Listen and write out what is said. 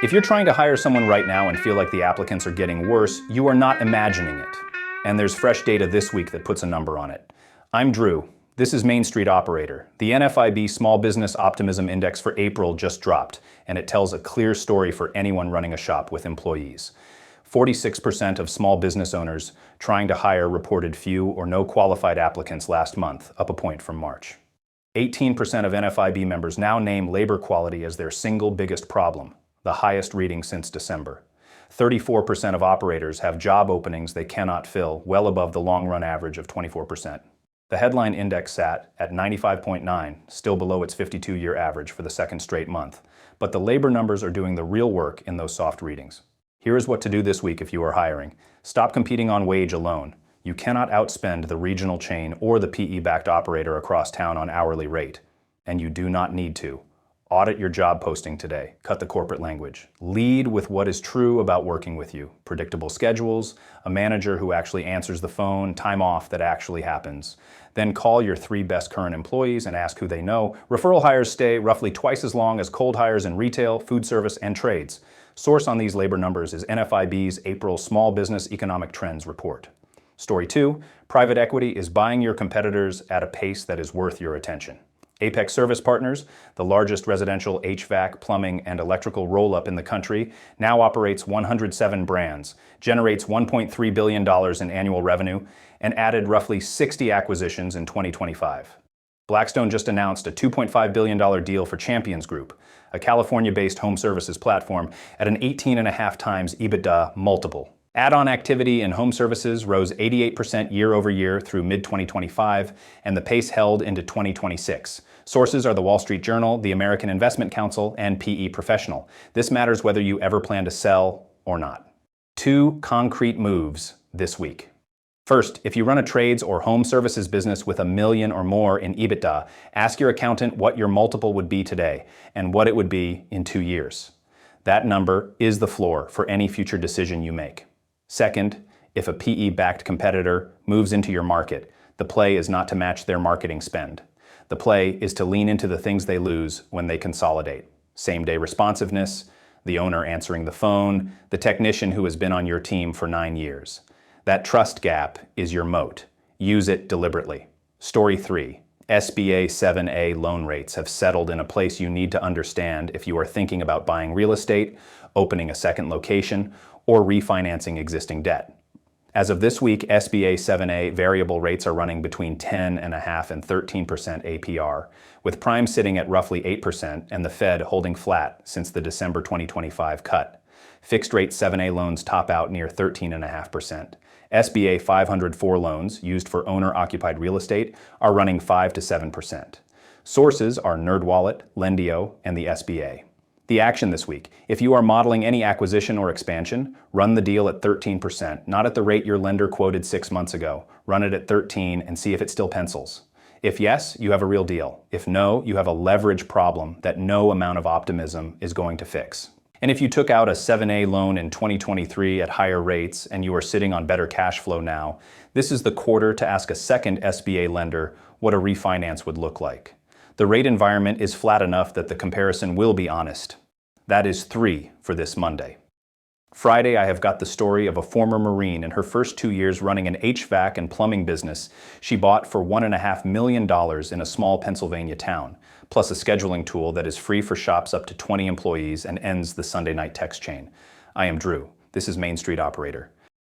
If you're trying to hire someone right now and feel like the applicants are getting worse, you are not imagining it. And there's fresh data this week that puts a number on it. I'm Drew. This is Main Street Operator. The NFIB Small Business Optimism Index for April just dropped, and it tells a clear story for anyone running a shop with employees. 46% of small business owners trying to hire reported few or no qualified applicants last month, up a point from March. 18% of NFIB members now name labor quality as their single biggest problem, the highest reading since December. 34% of operators have job openings they cannot fill, well above the long-run average of 24%. The headline index sat at 95.9, still below its 52-year average for the second straight month. But the labor numbers are doing the real work in those soft readings. Here is what to do this week if you are hiring. Stop competing on wage alone. You cannot outspend the regional chain or the PE-backed operator across town on hourly rate. And you do not need to. Audit your job posting today. Cut the corporate language. Lead with what is true about working with you. Predictable schedules, a manager who actually answers the phone, time off that actually happens. Then call your 3 best current employees and ask who they know. Referral hires stay roughly twice as long as cold hires in retail, food service, and trades. Source on these labor numbers is NFIB's April Small Business Economic Trends Report. Story 2, private equity is buying your competitors at a pace that is worth your attention. Apex Service Partners, the largest residential HVAC, plumbing, and electrical roll-up in the country, now operates 107 brands, generates $1.3 billion in annual revenue, and added roughly 60 acquisitions in 2025. Blackstone just announced a $2.5 billion deal for Champions Group, a California-based home services platform, at an 18.5 times EBITDA multiple. Add-on activity in home services rose 88% year-over-year through mid-2025, and the pace held into 2026. Sources are the Wall Street Journal, the American Investment Council, and PE Professional. This matters whether you ever plan to sell or not. 2 concrete moves this week. First, if you run a trades or home services business with $1 million or more in EBITDA, ask your accountant what your multiple would be today and what it would be in 2 years. That number is the floor for any future decision you make. Second, if a PE-backed competitor moves into your market, the play is not to match their marketing spend. The play is to lean into the things they lose when they consolidate. Same-day responsiveness, the owner answering the phone, the technician who has been on your team for 9 years. That trust gap is your moat. Use it deliberately. Story 3. SBA 7A loan rates have settled in a place you need to understand if you are thinking about buying real estate, opening a second location, or refinancing existing debt. As of this week, SBA 7A variable rates are running between 10.5% and 13% APR, with prime sitting at roughly 8% and the Fed holding flat since the December 2025 cut. Fixed-rate 7A loans top out near 13.5%. SBA 504 loans, used for owner-occupied real estate, are running 5 to 7%. Sources are NerdWallet, Lendio, and the SBA. The action this week: if you are modeling any acquisition or expansion, run the deal at 13%, not at the rate your lender quoted 6 months ago. Run it at 13 and see if it still pencils. If yes, you have a real deal. If no, you have a leverage problem that no amount of optimism is going to fix. And if you took out a 7A loan in 2023 at higher rates and you are sitting on better cash flow now, this is the quarter to ask a second SBA lender what a refinance would look like. The rate environment is flat enough that the comparison will be honest. That is 3 for this Monday. Friday, I have got the story of a former Marine in her first 2 years running an HVAC and plumbing business she bought for $1.5 million in a small Pennsylvania town, plus a scheduling tool that is free for shops up to 20 employees and ends the Sunday night text chain. I am Drew. This is Main Street Operator.